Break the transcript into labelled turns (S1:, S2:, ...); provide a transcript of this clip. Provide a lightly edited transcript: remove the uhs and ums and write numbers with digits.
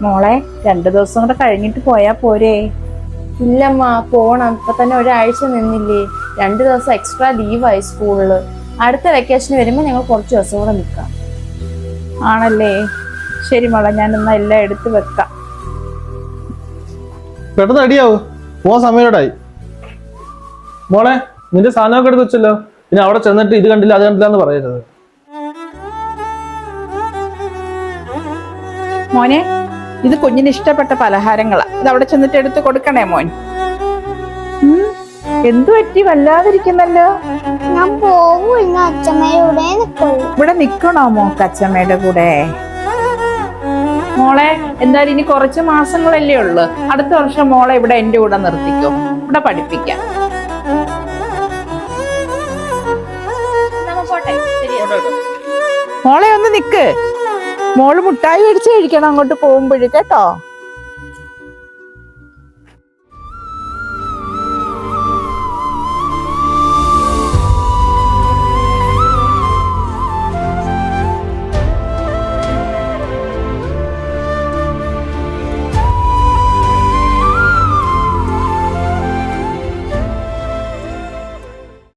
S1: മോളെ 2 ദിവസം കൂടെ കഴിഞ്ഞിട്ട് പോയാ പോരെ?
S2: ഇല്ലമ്മ, പോണം. ഇപ്പൊ തന്നെ ഒരാഴ്ച നിന്നില്ലേ. 2 ദിവസം എക്സ്ട്രാ ലീവായി സ്കൂളില്. അടുത്ത വെക്കേഷന് വരുമ്പോ ഞങ്ങൾ കുറച്ച് ദിവസം കൂടെ നിൽക്കാം.
S1: ആണല്ലേ? ശരി മോളെ, ഞാനെന്നാ എല്ലാം എടുത്ത് വെക്കാം.
S3: പെട്ടെന്ന് അടിയാവൂ, പോവാൻ സമയോടായി. മോളെ, നിന്റെ സാധനമൊക്കെ എടുത്ത് വെച്ചല്ലോ. പിന്നെ അവിടെ ചെന്നിട്ട് ഇത് കണ്ടില്ല അത് കണ്ടില്ല എന്ന് പറയരുത്.
S1: മോനെ, ഇത് കുഞ്ഞിന് ഇഷ്ടപ്പെട്ട പലഹാരങ്ങളാ. ഇത് അവിടെ ചെന്നിട്ട് എടുത്ത് കൊടുക്കണേ മോൻ. എന്തു പറ്റി? വല്ലാതിരിക്കുന്നല്ലോ.
S4: ഞാൻ പോവും, ഇന്ന് അച്ഛമ്മയുടെ നിൽക്കുള്ളൂ.
S1: ഇവിടെ നിക്കണോ മോക്ക് അച്ഛമ്മയുടെ കൂടെ? മോളെ, എന്തായാലും ഇനി കുറച്ച് മാസങ്ങളല്ലേ ഉള്ളു. അടുത്ത വർഷം മോളെ ഇവിടെ എന്റെ കൂടെ നിർത്തിക്കോ. ഇവിടെ പഠിപ്പിക്കാം. മോളെ ഒന്ന് നിക്ക്. മോള് മുട്ടായി മേടിച്ച് കഴിക്കണം അങ്ങോട്ട് പോകുമ്പോഴേ, കേട്ടോ.